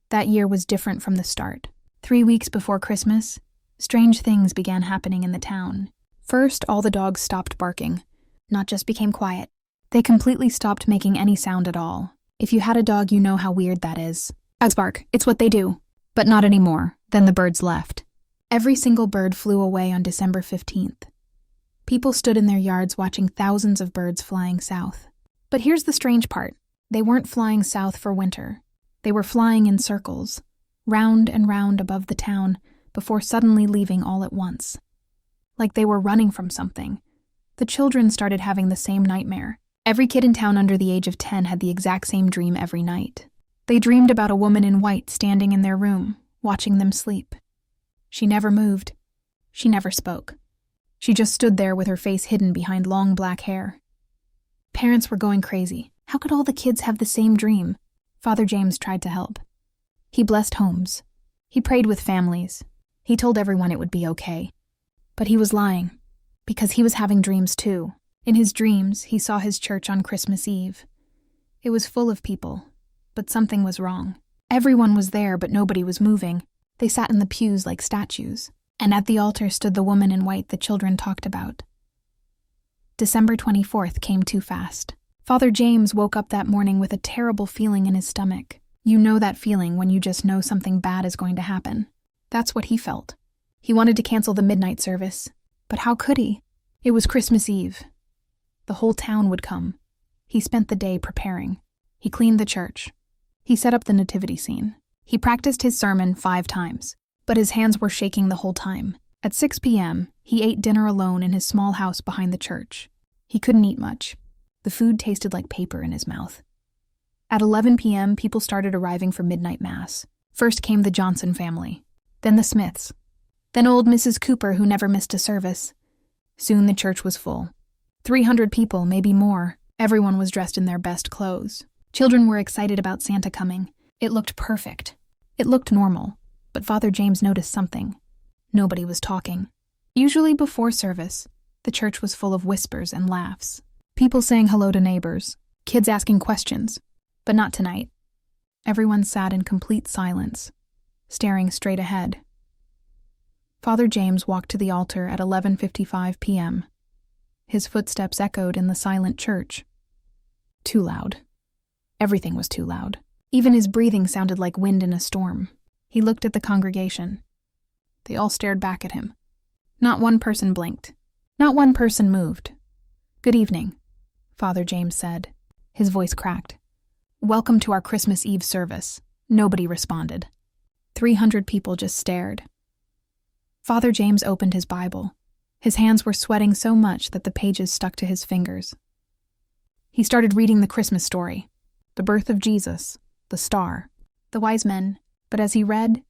That year was different from the start. 3 weeks before Christmas, strange things began happening in the town. First, all the dogs stopped barking. Not just became quiet. They completely stopped making any sound at all. If you had a dog, you know how weird that is. Dogs bark. It's what they do. But not anymore. Then the birds left. Every single bird flew away on December 15th. People stood in their yards watching thousands of birds flying south. But here's the strange part. They weren't flying south for winter. They were flying in circles, round and round above the town, before suddenly leaving all at once. Like they were running from something. The children started having the same nightmare. Every kid in town under the age of 10 had the exact same dream every night. They dreamed about a woman in white standing in their room, watching them sleep. She never moved. She never spoke. She just stood there with her face hidden behind long black hair. Parents were going crazy. How could all the kids have the same dream? Father James tried to help. He blessed homes. He prayed with families. He told everyone it would be okay. But he was lying, because he was having dreams too. In his dreams, he saw his church on Christmas Eve. It was full of people, but something was wrong. Everyone was there, but nobody was moving. They sat in the pews like statues, and at the altar stood the woman in white the children talked about. December 24th came too fast. Father James woke up that morning with a terrible feeling in his stomach. You know that feeling when you just know something bad is going to happen. That's what he felt. He wanted to cancel the midnight service, but how could he? It was Christmas Eve. The whole town would come. He spent the day preparing. He cleaned the church. He set up the nativity scene. He practiced his sermon 5 times, but his hands were shaking the whole time. At 6 p.m., he ate dinner alone in his small house behind the church. He couldn't eat much. The food tasted like paper in his mouth. At 11 p.m., people started arriving for midnight mass. First came the Johnson family, then the Smiths, then old Mrs. Cooper, who never missed a service. Soon the church was full. 300 people, maybe more. Everyone was dressed in their best clothes. Children were excited about Santa coming. It looked perfect. It looked normal. But Father James noticed something. Nobody was talking. Usually before service, the church was full of whispers and laughs. People saying hello to neighbors. Kids asking questions. But not tonight. Everyone sat in complete silence, staring straight ahead. Father James walked to the altar at 11:55 p.m. His footsteps echoed in the silent church. Too loud. Everything was too loud. Even his breathing sounded like wind in a storm. He looked at the congregation. They all stared back at him. Not one person blinked. Not one person moved. "Good evening," Father James said. His voice cracked. "Welcome to our Christmas Eve service." Nobody responded. 300 people just stared. Father James opened his Bible. His hands were sweating so much that the pages stuck to his fingers. He started reading the Christmas story. The birth of Jesus, the star, the wise men. But as he read,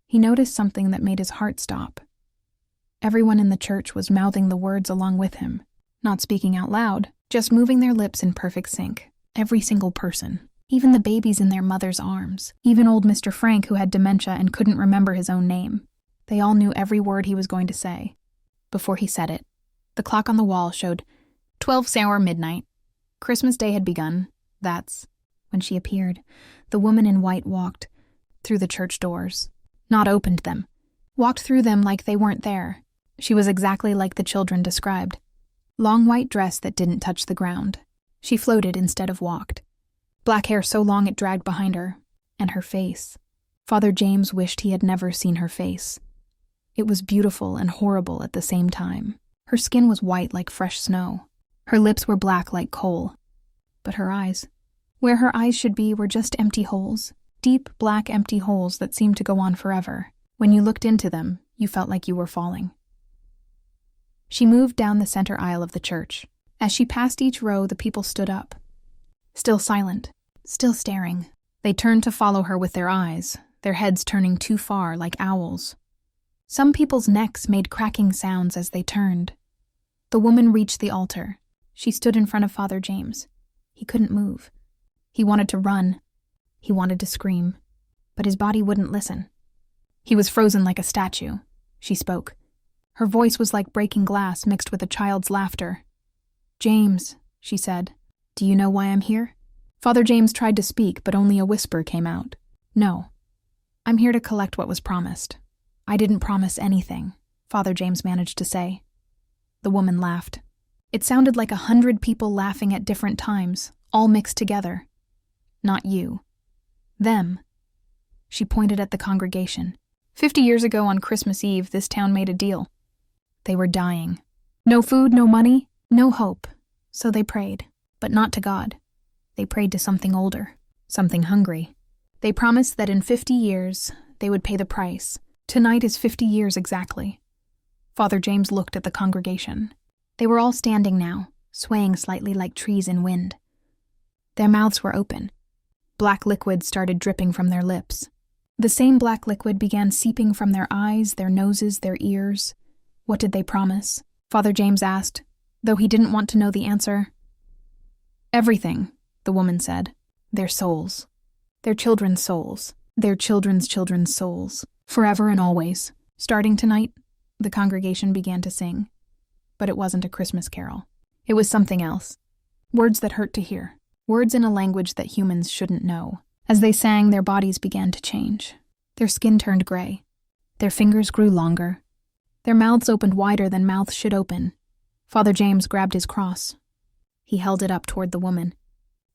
he noticed something that made his heart stop. Everyone in the church was mouthing the words along with him, not speaking out loud, just moving their lips in perfect sync. Every single person. Even the babies in their mother's arms. Even old Mr. Frank, who had dementia and couldn't remember his own name. They all knew every word he was going to say. Before he said it, the clock on the wall showed 12 sour midnight. Christmas Day had begun. That's when she appeared. The woman in white walked through the church doors. Not opened them. Walked through them like they weren't there. She was exactly like the children described. Long white dress that didn't touch the ground. She floated instead of walked. Black hair so long it dragged behind her. And her face. Father James wished he had never seen her face. It was beautiful and horrible at the same time. Her skin was white like fresh snow. Her lips were black like coal. But her eyes, where her eyes should be, were just empty holes. Deep, black, empty holes that seemed to go on forever. When you looked into them, you felt like you were falling. She moved down the center aisle of the church. As she passed each row, the people stood up. Still silent, still staring. They turned to follow her with their eyes, their heads turning too far like owls. Some people's necks made cracking sounds as they turned. The woman reached the altar. She stood in front of Father James. He couldn't move. He wanted to run. He wanted to scream. But his body wouldn't listen. He was frozen like a statue. She spoke. Her voice was like breaking glass mixed with a child's laughter. "James," she said, "do you know why I'm here?" Father James tried to speak, but only a whisper came out. "No. I'm here to collect what was promised." "I didn't promise anything," Father James managed to say. The woman laughed. It sounded like 100 people laughing at different times, all mixed together. "Not you. Them." She pointed at the congregation. 50 years ago on Christmas Eve, this town made a deal. They were dying. No food, no money, no hope. So they prayed, but not to God. They prayed to something older, something hungry. They promised that in 50 years, they would pay the price. Tonight is 50 years exactly. Father James looked at the congregation. They were all standing now, swaying slightly like trees in wind. Their mouths were open. Black liquid started dripping from their lips. The same black liquid began seeping from their eyes, their noses, their ears. What did they promise? Father James asked, though he didn't want to know the answer. "Everything," the woman said. "Their souls. Their children's souls. Their children's children's souls. Forever and always." Starting tonight, the congregation began to sing. But it wasn't a Christmas carol. It was something else. Words that hurt to hear. Words in a language that humans shouldn't know. As they sang, their bodies began to change. Their skin turned gray. Their fingers grew longer. Their mouths opened wider than mouths should open. Father James grabbed his cross. He held it up toward the woman.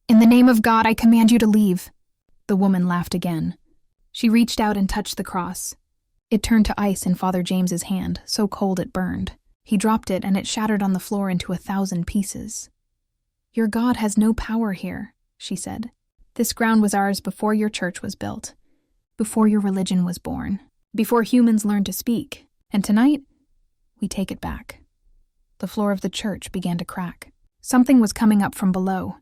"In the name of God, I command you to leave." The woman laughed again. She reached out and touched the cross. It turned to ice in Father James's hand, so cold it burned. He dropped it and it shattered on the floor into 1,000 pieces. "Your God has no power here," she said. "This ground was ours before your church was built, before your religion was born, before humans learned to speak. And tonight, we take it back." The floor of the church began to crack. Something was coming up from below.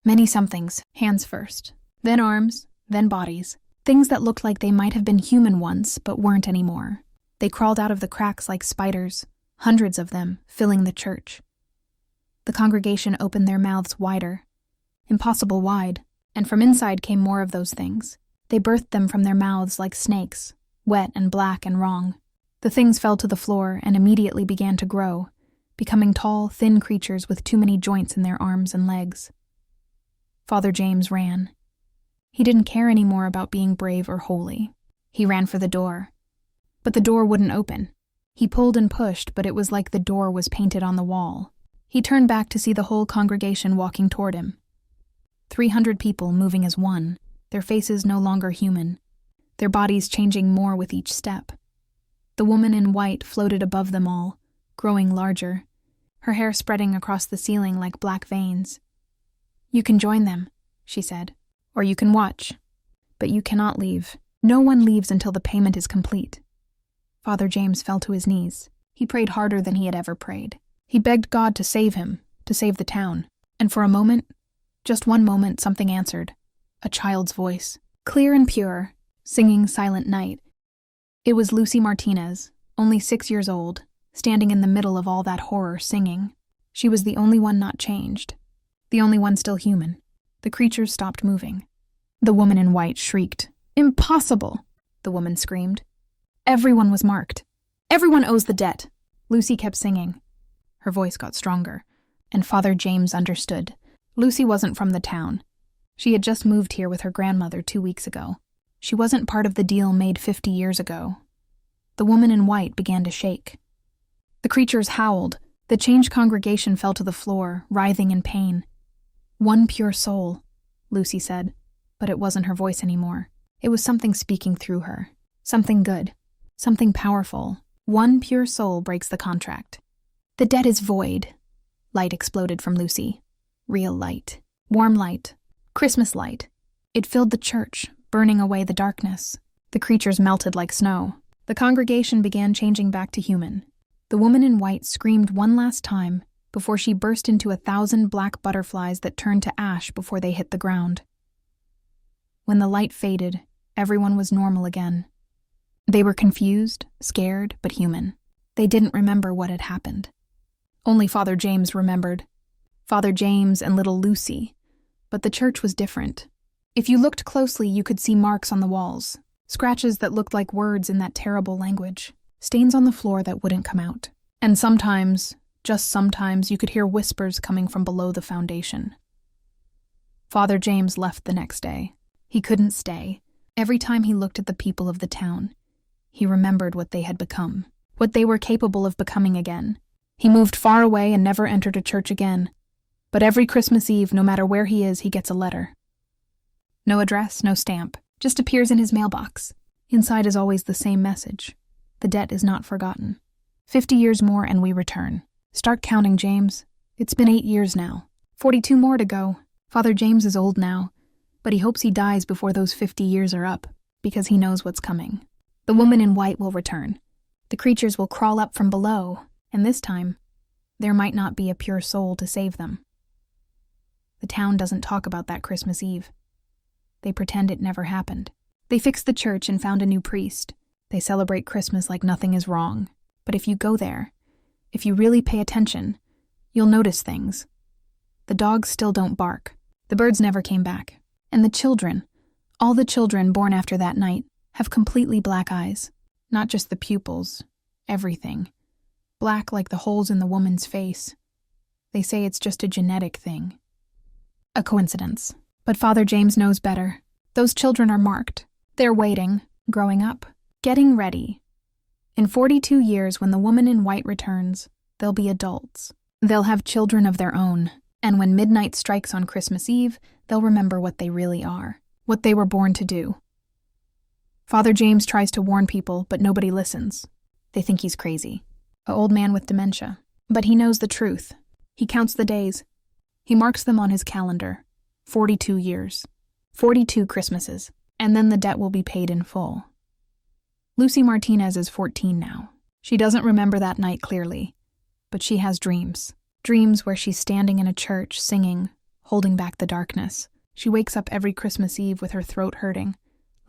Many somethings, hands first, then arms, then bodies. Things that looked like they might have been human once, but weren't anymore. They crawled out of the cracks like spiders, hundreds of them, filling the church. The congregation opened their mouths wider, impossible wide, and from inside came more of those things. They birthed them from their mouths like snakes, wet and black and wrong. The things fell to the floor and immediately began to grow, becoming tall, thin creatures with too many joints in their arms and legs. Father James ran. He didn't care anymore about being brave or holy. He ran for the door. But the door wouldn't open. He pulled and pushed, but it was like the door was painted on the wall. He turned back to see the whole congregation walking toward him. 300 people moving as one, their faces no longer human, their bodies changing more with each step. The woman in white floated above them all, growing larger, her hair spreading across the ceiling like black veins. "You can join them," she said, "or you can watch. But you cannot leave. No one leaves until the payment is complete." Father James fell to his knees. He prayed harder than he had ever prayed. He begged God to save him, to save the town. And for a moment, just one moment, something answered. A child's voice, clear and pure, singing Silent Night. It was Lucy Martinez, only 6 years old, standing in the middle of all that horror singing. She was the only one not changed, the only one still human. The creatures stopped moving. The woman in white shrieked. "Impossible!" the woman screamed. Everyone was marked. Everyone owes the debt. Lucy kept singing. Her voice got stronger, and Father James understood. Lucy wasn't from the town. She had just moved here with her grandmother 2 weeks ago. She wasn't part of the deal made 50 years ago. The woman in white began to shake. The creatures howled. The changed congregation fell to the floor, writhing in pain. "One pure soul," Lucy said, but it wasn't her voice anymore. It was something speaking through her. Something good. Something powerful. One pure soul breaks the contract. "The debt is void." Light exploded from Lucy. Real light. Warm light. Christmas light. It filled the church, burning away the darkness. The creatures melted like snow. The congregation began changing back to human. The woman in white screamed one last time before she burst into 1,000 black butterflies that turned to ash before they hit the ground. When the light faded, everyone was normal again. They were confused, scared, but human. They didn't remember what had happened. Only Father James remembered. Father James and little Lucy. But the church was different. If you looked closely, you could see marks on the walls, scratches that looked like words in that terrible language, stains on the floor that wouldn't come out. And sometimes, just sometimes, you could hear whispers coming from below the foundation. Father James left the next day. He couldn't stay. Every time he looked at the people of the town, he remembered what they had become, what they were capable of becoming again. He moved far away and never entered a church again. But every Christmas Eve, no matter where he is, he gets a letter. No address, no stamp, just appears in his mailbox. Inside is always the same message. The debt is not forgotten. 50 years more and we return. Start counting, James. It's been 8 years now. 42 more to go. Father James is old now, but he hopes he dies before those 50 years are up, because he knows what's coming. The woman in white will return. The creatures will crawl up from below, and this time, there might not be a pure soul to save them. The town doesn't talk about that Christmas Eve. They pretend it never happened. They fix the church and found a new priest. They celebrate Christmas like nothing is wrong. But if you go there, if you really pay attention, you'll notice things. The dogs still don't bark. The birds never came back. And the children, all the children born after that night, have completely black eyes. Not just the pupils, everything. Black like the holes in the woman's face. They say it's just a genetic thing. A coincidence. But Father James knows better. Those children are marked. They're waiting, growing up, getting ready. In 42 years, when the woman in white returns, they'll be adults. They'll have children of their own. And when midnight strikes on Christmas Eve, they'll remember what they really are, what they were born to do. Father James tries to warn people, but nobody listens. They think he's crazy. An old man with dementia. But he knows the truth. He counts the days. He marks them on his calendar. 42 years. 42 Christmases. And then the debt will be paid in full. Lucy Martinez is 14 now. She doesn't remember that night clearly, but she has dreams. Dreams where she's standing in a church, singing, holding back the darkness. She wakes up every Christmas Eve with her throat hurting,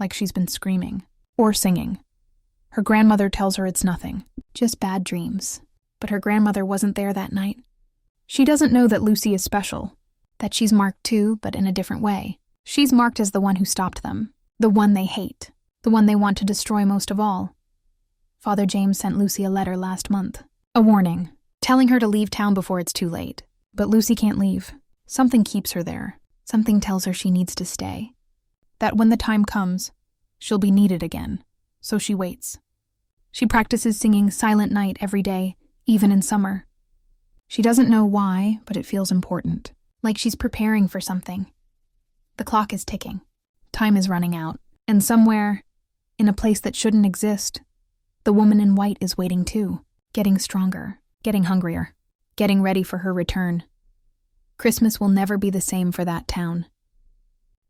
like she's been screaming, or singing. Her grandmother tells her it's nothing, just bad dreams. But her grandmother wasn't there that night. She doesn't know that Lucy is special, that she's marked too, but in a different way. She's marked as the one who stopped them, the one they hate, the one they want to destroy most of all. Father James sent Lucy a letter last month, a warning, telling her to leave town before it's too late. But Lucy can't leave. Something keeps her there. Something tells her she needs to stay. That when the time comes, she'll be needed again. So she waits. She practices singing Silent Night every day, even in summer. She doesn't know why, but it feels important, like she's preparing for something. The clock is ticking. Time is running out, and somewhere, in a place that shouldn't exist, the woman in white is waiting too, getting stronger, getting hungrier, getting ready for her return. Christmas will never be the same for that town.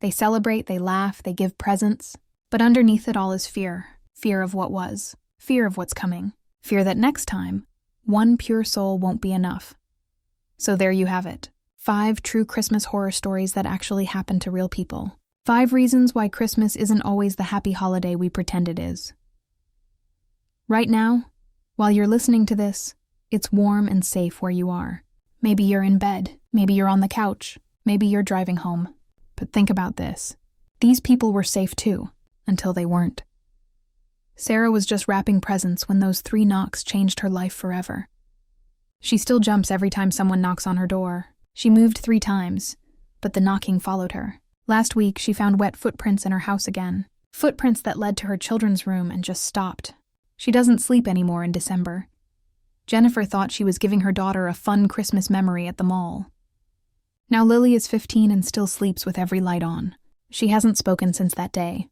They celebrate, they laugh, they give presents, but underneath it all is fear. Fear of what was, fear of what's coming, fear that next time, one pure soul won't be enough. So there you have it. 5 true Christmas horror stories that actually happen to real people. 5 reasons why Christmas isn't always the happy holiday we pretend it is. Right now, while you're listening to this, it's warm and safe where you are. Maybe you're in bed, maybe you're on the couch, maybe you're driving home. But think about this. These people were safe too, until they weren't. Sarah was just wrapping presents when those 3 knocks changed her life forever. She still jumps every time someone knocks on her door. She moved 3 times, but the knocking followed her. Last week, she found wet footprints in her house again. Footprints that led to her children's room and just stopped. She doesn't sleep anymore in December. Jennifer thought she was giving her daughter a fun Christmas memory at the mall. Now Lily is 15 and still sleeps with every light on. She hasn't spoken since that day.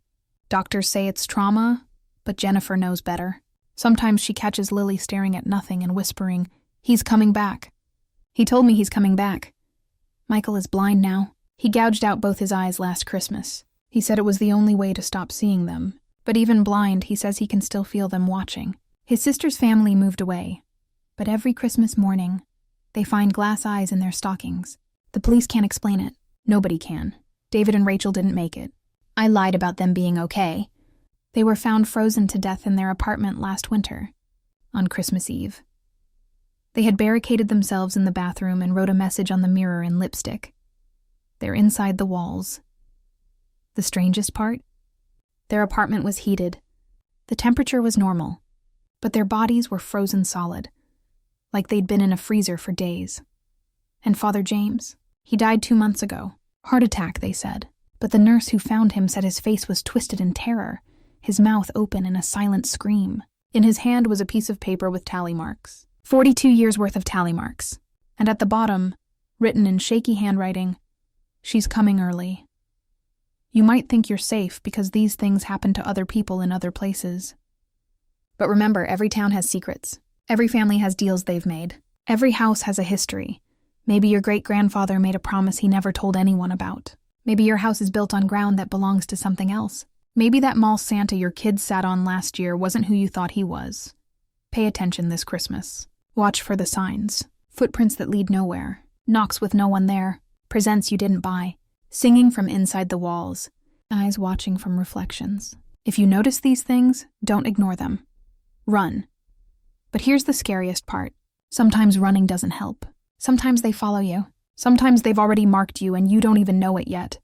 Doctors say it's trauma, but Jennifer knows better. Sometimes she catches Lily staring at nothing and whispering, "He's coming back. He told me he's coming back." Michael is blind now. He gouged out both his eyes last Christmas. He said it was the only way to stop seeing them. But even blind, he says he can still feel them watching. His sister's family moved away. But every Christmas morning, they find glass eyes in their stockings. The police can't explain it. Nobody can. David and Rachel didn't make it. I lied about them being okay. They were found frozen to death in their apartment last winter, on Christmas Eve. They had barricaded themselves in the bathroom and wrote a message on the mirror in lipstick. They're inside the walls. The strangest part? Their apartment was heated. The temperature was normal, but their bodies were frozen solid, like they'd been in a freezer for days. And Father James? He died 2 months ago. Heart attack, they said. But the nurse who found him said his face was twisted in terror, his mouth open in a silent scream. In his hand was a piece of paper with tally marks. 42 years worth of tally marks. And at the bottom, written in shaky handwriting, "She's coming early." You might think you're safe because these things happen to other people in other places. But remember, every town has secrets. Every family has deals they've made. Every house has a history. Maybe your great-grandfather made a promise he never told anyone about. Maybe your house is built on ground that belongs to something else. Maybe that mall Santa your kids sat on last year wasn't who you thought he was. Pay attention this Christmas. Watch for the signs. Footprints that lead nowhere. Knocks with no one there. Presents you didn't buy. Singing from inside the walls. Eyes watching from reflections. If you notice these things, don't ignore them. Run. But here's the scariest part. Sometimes running doesn't help. Sometimes they follow you. Sometimes they've already marked you and you don't even know it yet.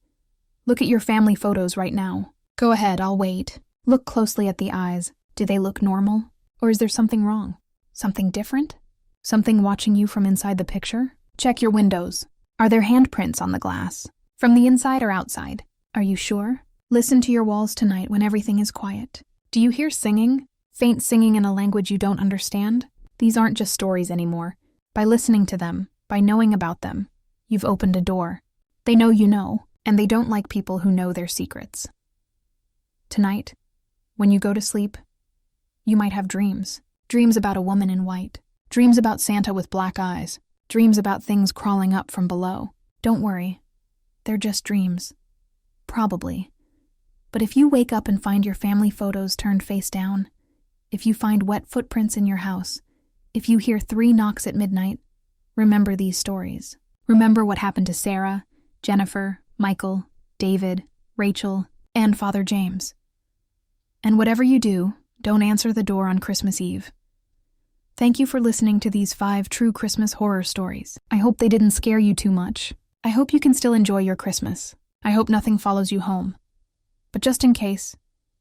Look at your family photos right now. Go ahead, I'll wait. Look closely at the eyes. Do they look normal? Or is there something wrong? Something different? Something watching you from inside the picture? Check your windows. Are there handprints on the glass? From the inside or outside? Are you sure? Listen to your walls tonight when everything is quiet. Do you hear singing? Faint singing in a language you don't understand? These aren't just stories anymore. By listening to them, by knowing about them, you've opened a door. They know you know, and they don't like people who know their secrets. Tonight, when you go to sleep, you might have dreams. Dreams about a woman in white. Dreams about Santa with black eyes. Dreams about things crawling up from below. Don't worry. They're just dreams. Probably. But if you wake up and find your family photos turned face down, if you find wet footprints in your house, if you hear 3 knocks at midnight, remember these stories. Remember what happened to Sarah, Jennifer, Michael, David, Rachel, and Father James. And whatever you do, don't answer the door on Christmas Eve. Thank you for listening to these 5 true Christmas horror stories. I hope they didn't scare you too much. I hope you can still enjoy your Christmas. I hope nothing follows you home. But just in case,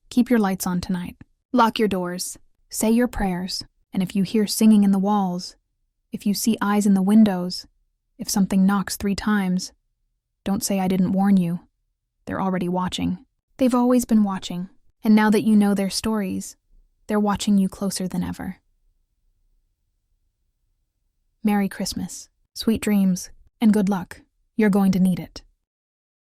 keep your lights on tonight. Lock your doors. Say your prayers. And if you hear singing in the walls, if you see eyes in the windows, if something knocks 3 times, don't say I didn't warn you. They're already watching. They've always been watching. And now that you know their stories, They're watching you closer than ever. Merry Christmas, sweet dreams, and good luck. You're going to need it.